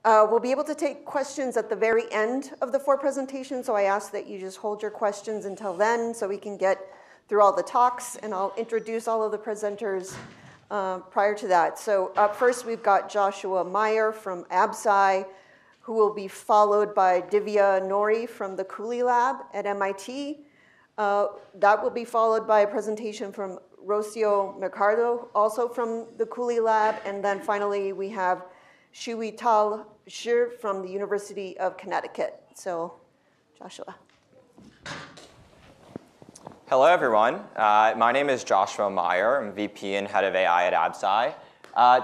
We'll be able to take questions at the very end of the 4 presentations, so I ask that you just hold your questions until then so we can get through all the talks, and I'll introduce all of the presenters prior to that. So up first, we've got Joshua Meier from Absci, who will be followed by Divya Nori from the Cooley Lab at MIT. That will be followed by a presentation from Rocío Mercado, also from the Cooley Lab. And then finally, we have Xuetao Shi from the University of Connecticut. So, Joshua. Hello, everyone. My name is Joshua Meier. I'm VP and Head of AI at Absci.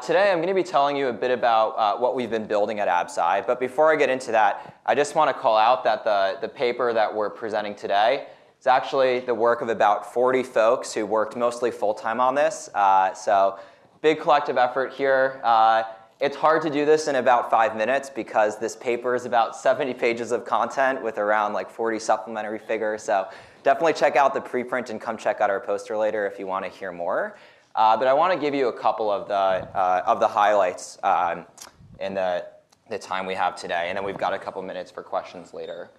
Today, I'm going to be telling you a bit about what we've been building at Absci. But before I get into that, I just want to call out that the paper that we're presenting today is actually the work of about 40 folks who worked mostly full-time on this. So big collective effort here. It's hard to do this in about 5 minutes because this paper is about 70 pages of content with around like 40 supplementary figures. So definitely check out the preprint and come check out our poster later if you want to hear more. But I want to give you a couple of the highlights in the time we have today, and then we've got a couple minutes for questions later.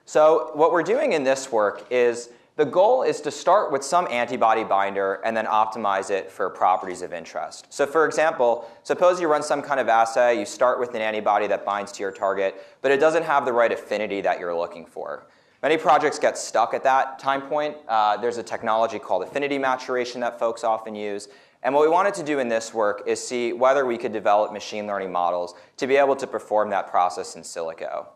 So what we're doing in this work is the goal is to start with some antibody binder and then optimize it for properties of interest. So for example, suppose you run some kind of assay, you start with an antibody that binds to your target, but it doesn't have the right affinity that you're looking for. Many projects get stuck at that time point. There's a technology called affinity maturation that folks often use. And what we wanted to do in this work is see whether we could develop machine learning models to be able to perform that process in silico.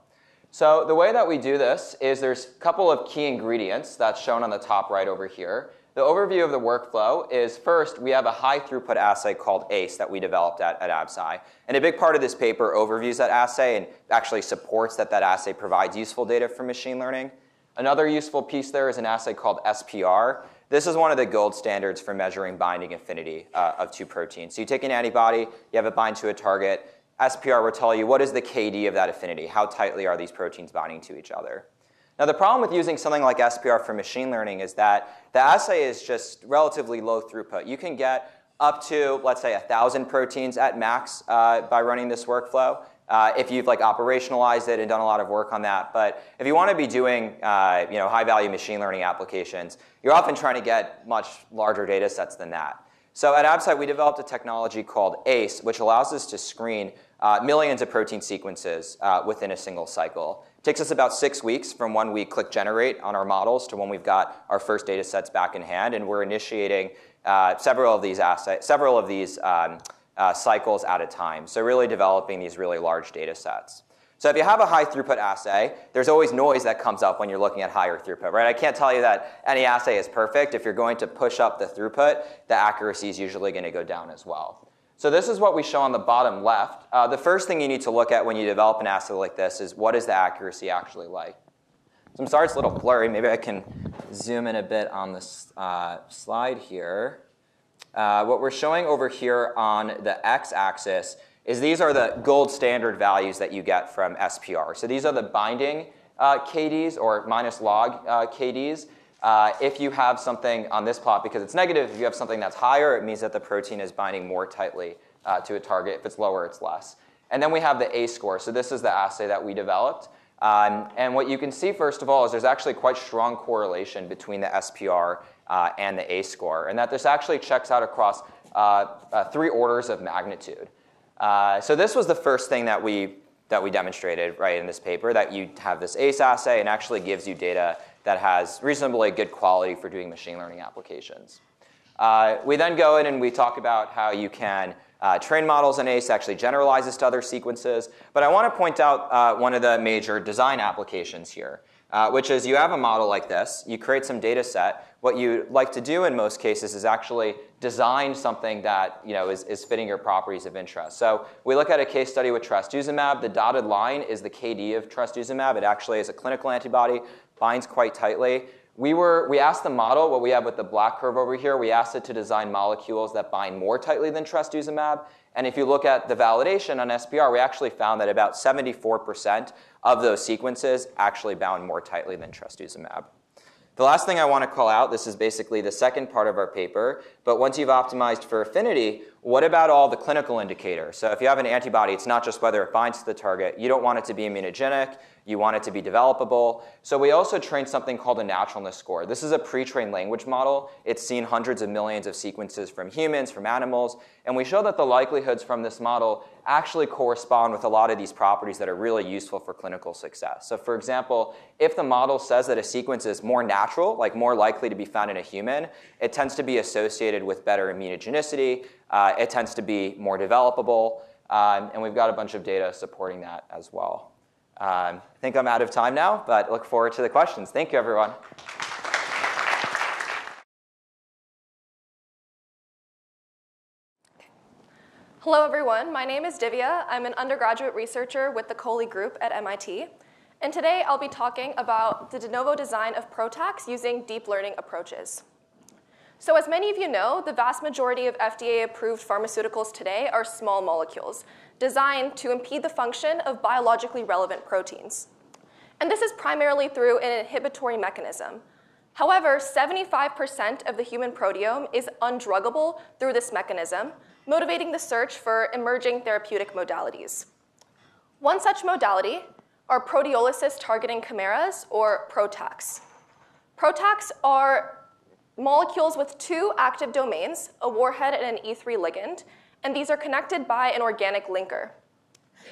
So the way that we do this is there's a couple of key ingredients that's shown on the top right over here. The overview of the workflow is first, we have a high throughput assay called ACE that we developed at Absci. And a big part of this paper overviews that assay and actually supports that assay provides useful data for machine learning. Another useful piece there is an assay called SPR. This is one of the gold standards for measuring binding affinity of 2 proteins. So you take an antibody, you have it bind to a target. SPR will tell you what is the KD of that affinity, how tightly are these proteins binding to each other. Now the problem with using something like SPR for machine learning is that the assay is just relatively low throughput. You can get up to, let's say, 1,000 proteins at max by running this workflow if you've operationalized it and done a lot of work on that. But if you want to be doing high-value machine learning applications, you're often trying to get much larger data sets than that. So at Absci, we developed a technology called ACE, which allows us to screen millions of protein sequences within a single cycle. It takes us about 6 weeks from when we click generate on our models to when we've got our first data sets back in hand, and we're initiating several of these cycles at a time. So really developing these really large data sets. So if you have a high throughput assay, there's always noise that comes up when you're looking at higher throughput, right? I can't tell you that any assay is perfect. If you're going to push up the throughput, the accuracy is usually going to go down as well. So this is what we show on the bottom left. The first thing you need to look at when you develop an assay like this is what is the accuracy actually like? So I'm sorry it's a little blurry. Maybe I can zoom in a bit on this slide here. What we're showing over here on the x-axis is these are the gold standard values that you get from SPR. So these are the binding KDs or minus log KDs. If you have something on this plot, because it's negative, if you have something that's higher, it means that the protein is binding more tightly to a target. If it's lower, it's less. And then we have the ACE score. So this is the assay that we developed. And what you can see, first of all, is there's actually quite strong correlation between the SPR and the ACE score, and that this actually checks out across 3 orders of magnitude. So this was the first thing that we demonstrated right in this paper, that you have this ACE assay and actually gives you data that has reasonably good quality for doing machine learning applications. We then go in and we talk about how you can train models in ACE, actually generalize this to other sequences. But I want to point out one of the major design applications here, which is you have a model like this, you create some data set. What you like to do in most cases is actually design something that is fitting your properties of interest. So we look at a case study with trastuzumab. The dotted line is the KD of trastuzumab. It actually is a clinical antibody, binds quite tightly. We asked the model, what we have with the black curve over here, we asked it to design molecules that bind more tightly than trastuzumab. And if you look at the validation on SPR, we actually found that about 74% of those sequences actually bound more tightly than trastuzumab. The last thing I want to call out, this is basically the second part of our paper, but once you've optimized for affinity, What about all the clinical indicators? So if you have an antibody, it's not just whether it binds to the target. You don't want it to be immunogenic. You want it to be developable. So we also trained something called a naturalness score. This is a pre-trained language model. It's seen hundreds of millions of sequences from humans, from animals. And we show that the likelihoods from this model actually correspond with a lot of these properties that are really useful for clinical success. So for example, if the model says that a sequence is more natural, like more likely to be found in a human, it tends to be associated with better immunogenicity. It tends to be more developable. And we've got a bunch of data supporting that as well. I think I'm out of time now, but look forward to the questions. Thank you, everyone. Hello, everyone. My name is Divya. I'm an undergraduate researcher with the Coley Group at MIT. And today, I'll be talking about the de novo design of PROTACs using deep learning approaches. So as many of you know, the vast majority of FDA-approved pharmaceuticals today are small molecules designed to impede the function of biologically relevant proteins. And this is primarily through an inhibitory mechanism. However, 75% of the human proteome is undruggable through this mechanism, motivating the search for emerging therapeutic modalities. One such modality are proteolysis targeting chimeras, or PROTACs. PROTACs are molecules with two active domains, a warhead and an E3 ligand, and these are connected by an organic linker.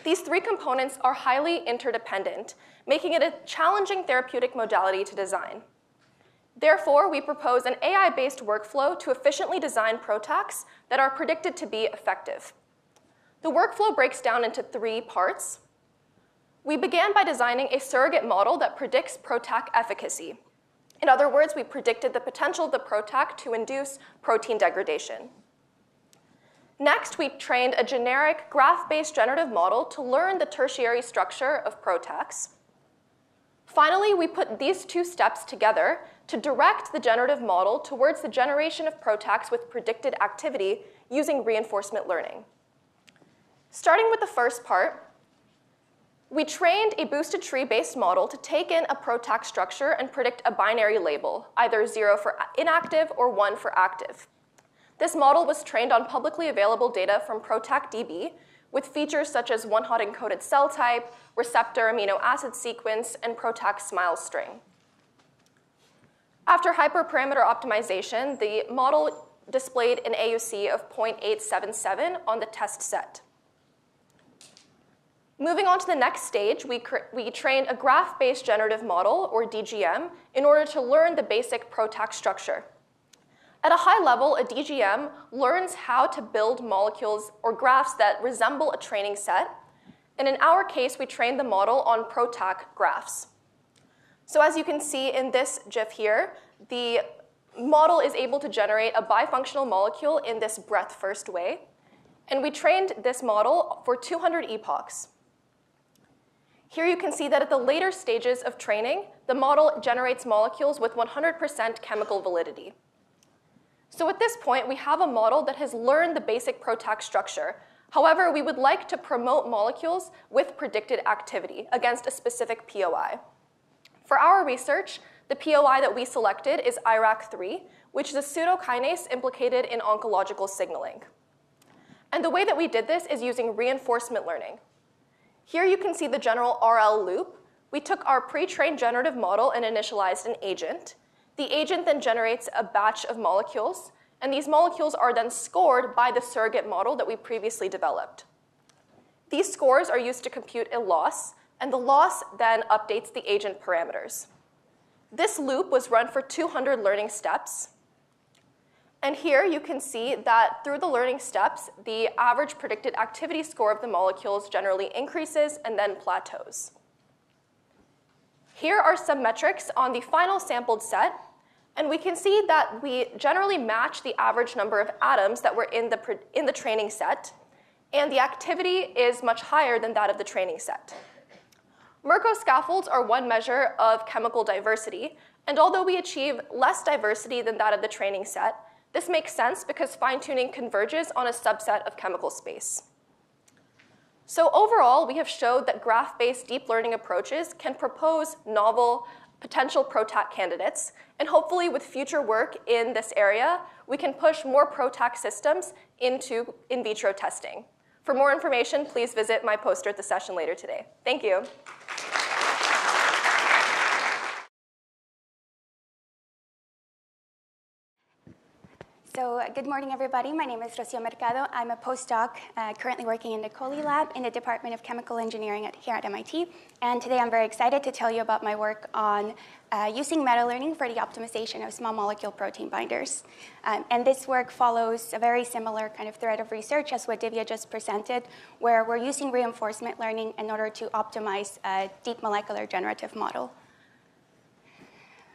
These three components are highly interdependent, making it a challenging therapeutic modality to design. Therefore, we propose an AI-based workflow to efficiently design PROTACs that are predicted to be effective. The workflow breaks down into three parts. We began by designing a surrogate model that predicts PROTAC efficacy. In other words, we predicted the potential of the PROTAC to induce protein degradation. Next, we trained a generic graph-based generative model to learn the tertiary structure of PROTACs. Finally, we put these two steps together to direct the generative model towards the generation of PROTACs with predicted activity using reinforcement learning. Starting with the first part, we trained a boosted tree-based model to take in a PROTAC structure and predict a binary label, either 0 for inactive or 1 for active. This model was trained on publicly available data from PROTAC-DB with features such as one-hot encoded cell type, receptor amino acid sequence, and PROTAC SMILE string. After hyperparameter optimization, the model displayed an AUC of 0.877 on the test set. Moving on to the next stage, we trained a graph-based generative model, or DGM, in order to learn the basic PROTAC structure. At a high level, a DGM learns how to build molecules or graphs that resemble a training set. And in our case, we trained the model on PROTAC graphs. So as you can see in this GIF here, the model is able to generate a bifunctional molecule in this breadth-first way. And we trained this model for 200 epochs. Here you can see that at the later stages of training, the model generates molecules with 100% chemical validity. So at this point, we have a model that has learned the basic PROTAC structure. However, we would like to promote molecules with predicted activity against a specific POI. For our research, the POI that we selected is IRAK3, which is a pseudokinase implicated in oncological signaling. And the way that we did this is using reinforcement learning. Here you can see the general RL loop. We took our pre-trained generative model and initialized an agent. The agent then generates a batch of molecules, and these molecules are then scored by the surrogate model that we previously developed. These scores are used to compute a loss, and the loss then updates the agent parameters. This loop was run for 200 learning steps. And here you can see that through the learning steps, the average predicted activity score of the molecules generally increases and then plateaus. Here are some metrics on the final sampled set. And we can see that we generally match the average number of atoms that were in the training set. And the activity is much higher than that of the training set. Merkel scaffolds are one measure of chemical diversity. And although we achieve less diversity than that of the training set, this makes sense because fine-tuning converges on a subset of chemical space. So overall, we have showed that graph-based deep learning approaches can propose novel potential PROTAC candidates, and hopefully with future work in this area, we can push more PROTAC systems into in vitro testing. For more information, please visit my poster at the session later today. Thank you. So good morning, everybody. My name is Rocío Mercado. I'm a postdoc currently working in the Coley lab in the Department of Chemical Engineering here at MIT. And today I'm very excited to tell you about my work on using meta-learning for the optimization of small molecule protein binders. And this work follows a very similar kind of thread of research as what Divya just presented, where we're using reinforcement learning in order to optimize a deep molecular generative model.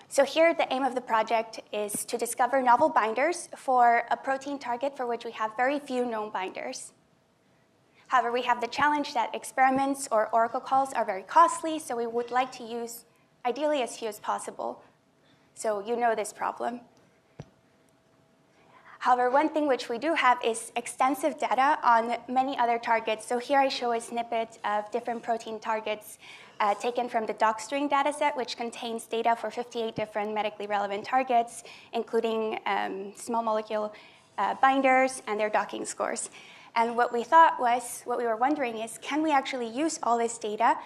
So here, the aim of the project is to discover novel binders for a protein target for which we have very few known binders. However, we have the challenge that experiments or oracle calls are very costly, so we would like to use, ideally, as few as possible. So you know this problem. However, one thing which we do have is extensive data on many other targets. So here I show a snippet of different protein targets taken from the docstring dataset, which contains data for 58 different medically relevant targets, including small molecule binders and their docking scores. And what we were wondering is, can we actually use all this data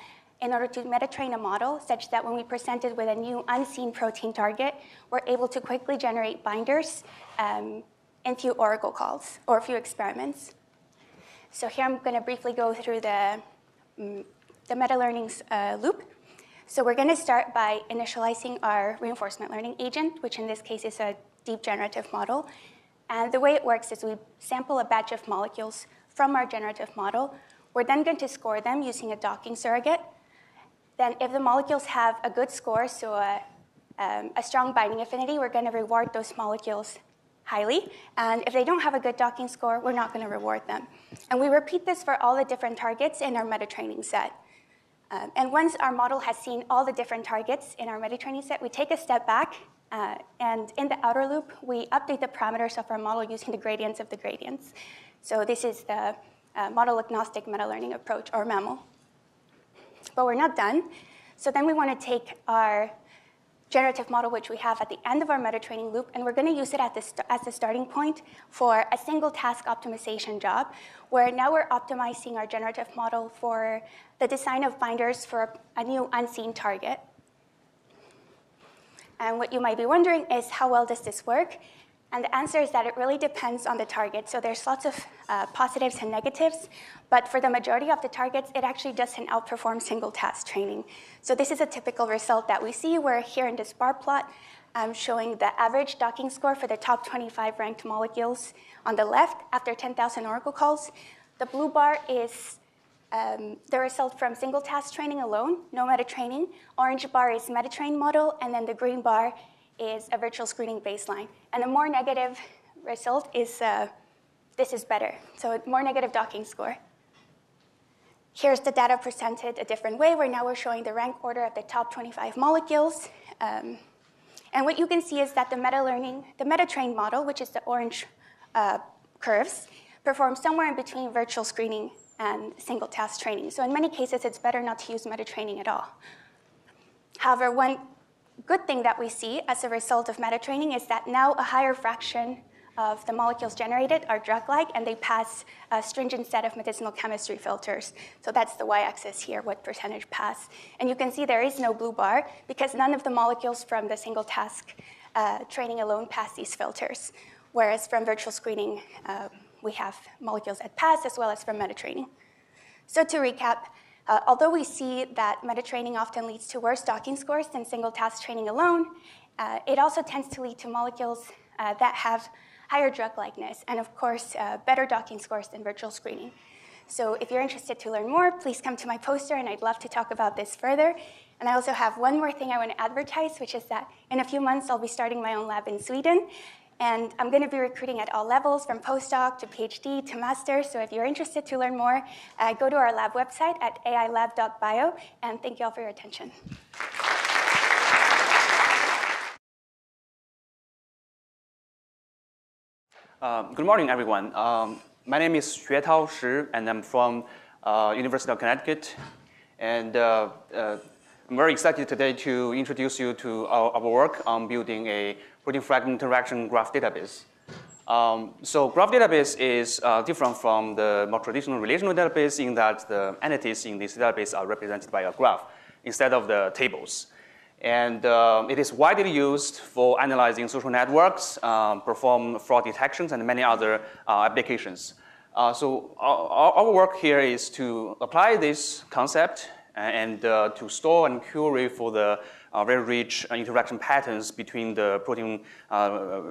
in order to meta-train a model such that when we present it with a new unseen protein target, we're able to quickly generate binders in few oracle calls or a few experiments. So here I'm going to briefly go through the meta-learning loop. So we're going to start by initializing our reinforcement learning agent, which in this case is a deep generative model. And the way it works is we sample a batch of molecules from our generative model. We're then going to score them using a docking surrogate. Then if the molecules have a good score, so a strong binding affinity, we're going to reward those molecules highly. And if they don't have a good docking score, we're not going to reward them. And we repeat this for all the different targets in our meta-training set. And once our model has seen all the different targets in our meta-training set, we take a step back. And in the outer loop, we update the parameters of our model using the gradients of the gradients. So this is the model-agnostic meta-learning approach, or MAML. But we're not done. So then we want to take our generative model, which we have at the end of our meta-training loop, and we're going to use it as the starting point for a single task optimization job, where now we're optimizing our generative model for the design of binders for a new unseen target. And what you might be wondering is, how well does this work? And the answer is that it really depends on the target. So there's lots of positives and negatives. But for the majority of the targets, it actually doesn't outperform single task training. So this is a typical result that we see, where here in this bar plot, I'm showing the average docking score for the top 25 ranked molecules on the left after 10,000 oracle calls. The blue bar is the result from single task training alone, no meta-training. Orange bar is meta-trained model, and then the green bar is a virtual screening baseline. And the more negative result is this is better. So more negative docking score. Here's the data presented a different way, where now we're showing the rank order of the top 25 molecules. And what you can see is that the meta-trained model, which is the orange curves, performs somewhere in between virtual screening and single task training. So in many cases, it's better not to use meta-training at all. However, one good thing that we see as a result of meta-training is that now a higher fraction of the molecules generated are drug-like, and they pass a stringent set of medicinal chemistry filters. So that's the y-axis here, what percentage pass. And you can see there is no blue bar, because none of the molecules from the single task training alone pass these filters, whereas from virtual screening, we have molecules that pass, as well as from meta-training. So to recap, although we see that meta-training often leads to worse docking scores than single task training alone, it also tends to lead to molecules that have higher drug-likeness, and of course, better docking scores than virtual screening. So if you're interested to learn more, please come to my poster, and I'd love to talk about this further. And I also have one more thing I want to advertise, which is that in a few months, I'll be starting my own lab in Sweden. And I'm going to be recruiting at all levels, from postdoc to PhD to master. So if you're interested to learn more, go to our lab website at ailab.bio. And thank you all for your attention. Good morning, everyone. My name is Xuetao Shi, and I'm from University of Connecticut. And I'm very excited today to introduce you to our work on building a protein fragment interaction graph database. So graph database is different from the more traditional relational database in that the entities in this database are represented by a graph instead of the tables. And it is widely used for analyzing social networks, perform fraud detections, and many other applications. So our work here is to apply this concept and to store and query for the very rich interaction patterns between the protein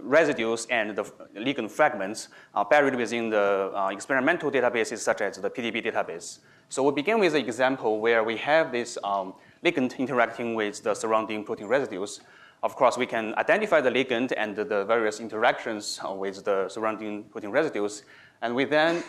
residues and the ligand fragments buried within the experimental databases such as the PDB database. So we begin with an example where we have this ligand interacting with the surrounding protein residues. Of course, we can identify the ligand and the various interactions with the surrounding protein residues. And we then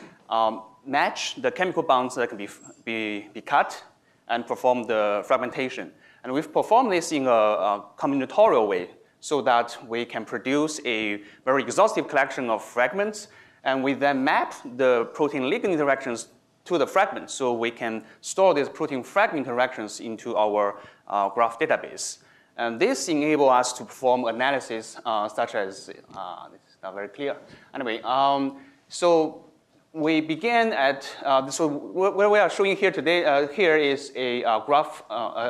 match the chemical bonds that can be cut and perform the fragmentation. And we've performed this in a combinatorial way so that we can produce a very exhaustive collection of fragments. And we then map the protein-ligand interactions to the fragments so we can store these protein fragment interactions into our graph database. And this enables us to perform analysis such as, this is not very clear. Anyway, so we began at, so what we are showing here today, here is a graph,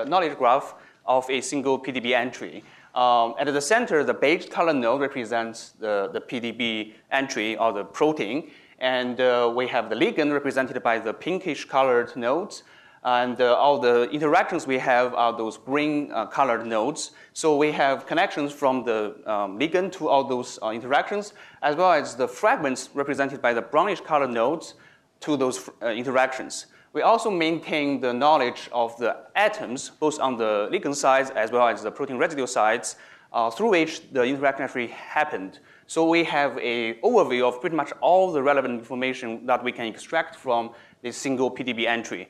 knowledge graph of a single PDB entry. At the center, the beige color node represents the PDB entry or the protein. And we have the ligand represented by the pinkish colored nodes. And all the interactions we have are those green colored nodes. So we have connections from the ligand to all those interactions, as well as the fragments represented by the brownish colored nodes to those interactions. We also maintain the knowledge of the atoms, both on the ligand sides as well as the protein residue sides, through which the interaction actually happened. So we have an overview of pretty much all the relevant information that we can extract from this single PDB entry.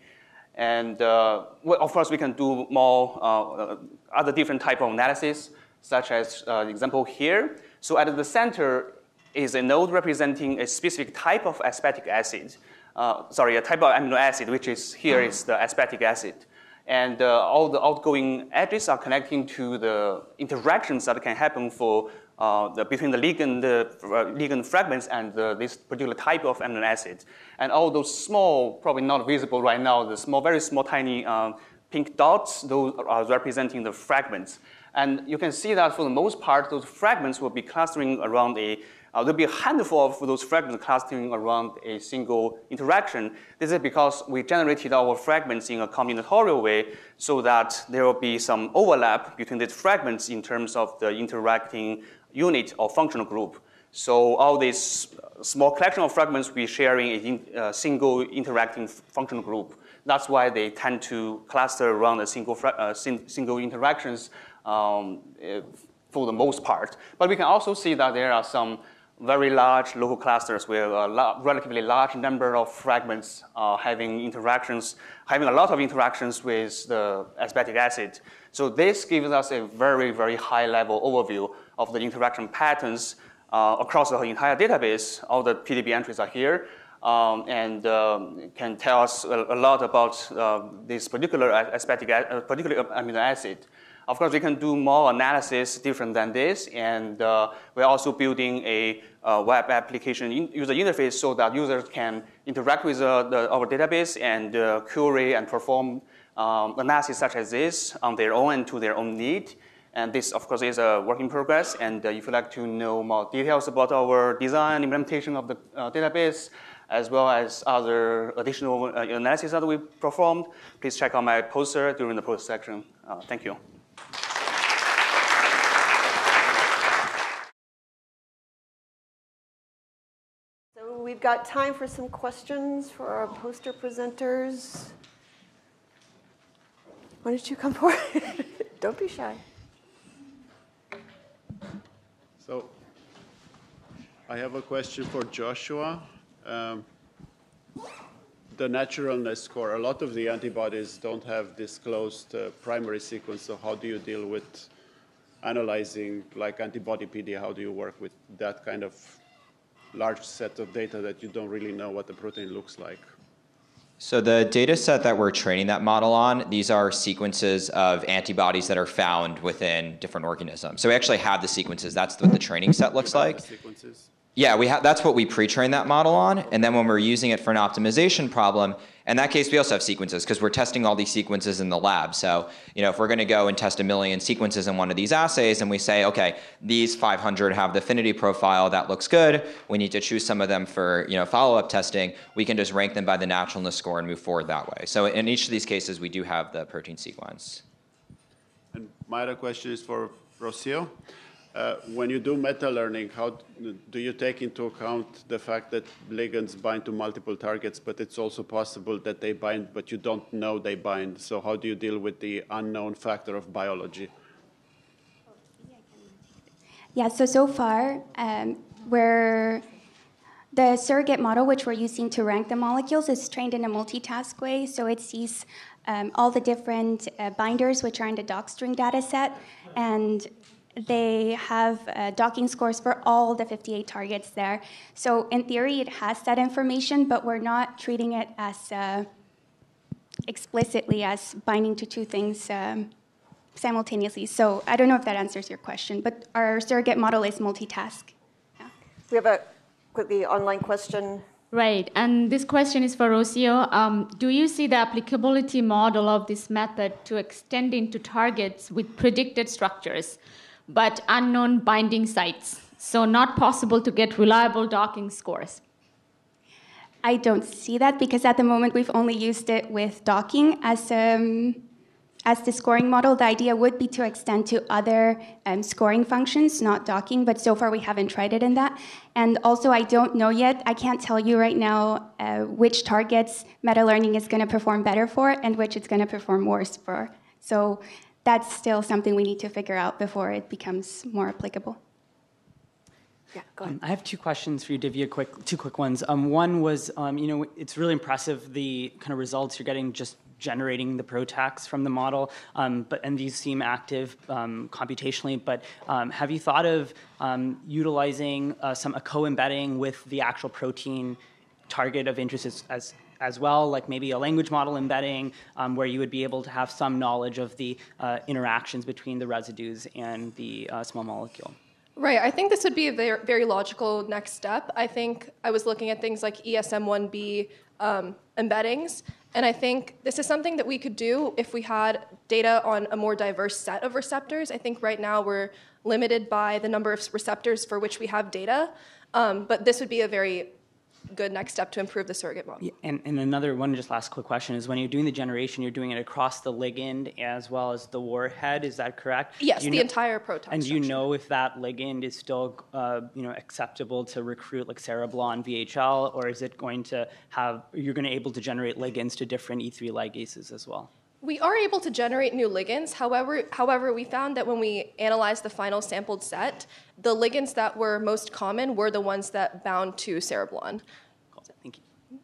And well, of course, we can do more other different type of analysis, such as the example here. So at the center is a node representing a specific type of aspartic acid. A type of amino acid, which is here is the aspartic acid. And all the outgoing edges are connecting to the interactions that can happen for between the ligand fragments and this particular type of amino acid. And all those small, probably not visible right now, the small, very small, tiny pink dots, those are representing the fragments. And you can see that for the most part, those fragments will be clustering around there'll be a handful of those fragments clustering around a single interaction. This is because we generated our fragments in a combinatorial way so that there will be some overlap between these fragments in terms of the interacting unit or functional group. So all these small collection of fragments will be sharing a single interacting functional group. That's why they tend to cluster around a single interactions for the most part. But we can also see that there are some very large local clusters with a relatively large number of fragments having a lot of interactions with the aspartic acid. So this gives us a very, very high level overview of the interaction patterns across the entire database. All the PDB entries are here and can tell us a lot about this particular particular amino acid. Of course, we can do more analysis different than this, and we're also building a web application user interface so that users can interact with our database and query and perform analysis such as this on their own and to their own need. And this, of course, is a work in progress. And if you'd like to know more details about our design and implementation of the database, as well as other additional analysis that we performed, please check out my poster during the post section. Thank you. So we've got time for some questions for our poster presenters. Why don't you come forward? Don't be shy. So I have a question for Joshua. The naturalness score, a lot of the antibodies don't have disclosed primary sequence, so how do you deal with analyzing like antibody PD? How do you work with that kind of large set of data that you don't really know what the protein looks like? So the data set that we're training that model on, these are sequences of antibodies that are found within different organisms. So we actually have the sequences. That's what the training set looks like. Sequences? Yeah, that's what we pre-train that model on. And then when we're using it for an optimization problem, in that case, we also have sequences because we're testing all these sequences in the lab. So if we're going to go and test 1 million sequences in one of these assays and we say, OK, these 500 have the affinity profile, that looks good. We need to choose some of them for follow-up testing. We can just rank them by the naturalness score and move forward that way. So in each of these cases, we do have the protein sequence. And my other question is for Rocío. When you do meta-learning, how do you take into account the fact that ligands bind to multiple targets, but it's also possible that they bind, but you don't know they bind? So how do you deal with the unknown factor of biology? Yeah, so far, the surrogate model, which we're using to rank the molecules, is trained in a multitask way. So it sees all the different binders, which are in the docstring data set, and they have docking scores for all the 58 targets there. So in theory, it has that information, but we're not treating it as explicitly as binding to two things simultaneously. So I don't know if that answers your question, but our surrogate model is multitask. Yeah. We have a quickly online question. Right, and this question is for Rocío. Do you see the applicability model of this method to extend into targets with predicted structures, but unknown binding sites, so not possible to get reliable docking scores? I don't see that because at the moment we've only used it with docking as the scoring model. The idea would be to extend to other scoring functions, not docking, but so far we haven't tried it in that. And also I don't know yet, I can't tell you right now which targets meta-learning is going to perform better for and which it's going to perform worse for. So that's still something we need to figure out before it becomes more applicable. Yeah, go ahead. I have two questions for you, Divya, two quick ones. One was, it's really impressive the kind of results you're getting just generating the PROTACs from the model, and these seem active computationally, but have you thought of utilizing a co-embedding with the actual protein target of interest as well, like maybe a language model embedding where you would be able to have some knowledge of the interactions between the residues and the small molecule? Right, I think this would be a very, very logical next step. I think I was looking at things like ESM1B embeddings, and I think this is something that we could do if we had data on a more diverse set of receptors. I think right now we're limited by the number of receptors for which we have data, but this would be a very good next step to improve the surrogate model. Yeah, and another one, just last quick question, is when you're doing the generation, you're doing it across the ligand as well as the warhead, is that correct? Yes, the entire PROTAC And do you structure. know if that ligand is still acceptable to recruit like cereblon VHL, or is it going to have, you're going to able to generate ligands to different E3 ligases as well? We are able to generate new ligands. However, we found that when we analyzed the final sampled set, the ligands that were most common were the ones that bound to cereblon. Cool. Thank you.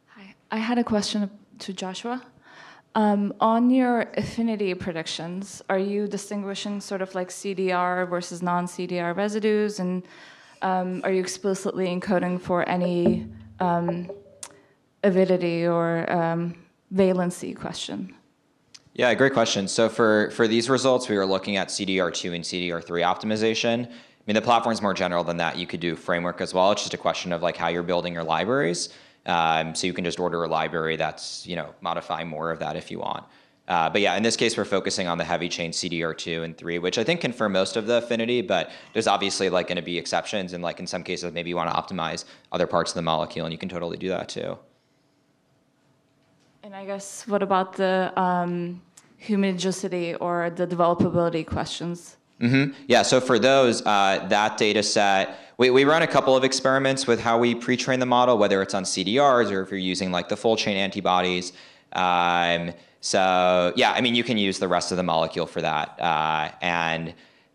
Hi, I had a question to Joshua. On your affinity predictions, are you distinguishing sort of like CDR versus non-CDR residues, and are you explicitly encoding for any avidity or valency question? Yeah, great question. So for these results, we were looking at CDR2 and CDR3 optimization. I mean, the platform's more general than that. You could do framework as well. It's just a question of like how you're building your libraries. So you can just order a library that's, modify more of that if you want. But yeah, in this case, we're focusing on the heavy chain CDR2 and 3, which I think confirm most of the affinity, but there's obviously like going to be exceptions. And like in some cases, maybe you want to optimize other parts of the molecule, and you can totally do that too. And I guess what about the homogeneity or the developability questions? Mm-hmm. Yeah, so for those, that data set, we run a couple of experiments with how we pre-train the model, whether it's on CDRs or if you're using like the full chain antibodies. So yeah, I mean, you can use the rest of the molecule for that. And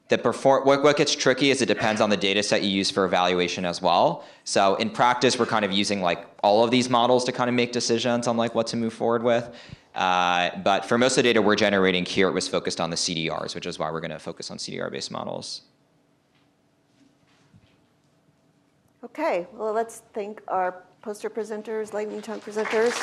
what gets tricky is it depends on the data set you use for evaluation as well. So in practice, we're kind of using like all of these models to kind of make decisions on like what to move forward with. But for most of the data we're generating here, it was focused on the CDRs, which is why we're going to focus on CDR-based models. Okay, well, let's thank our poster presenters, lightning talk presenters.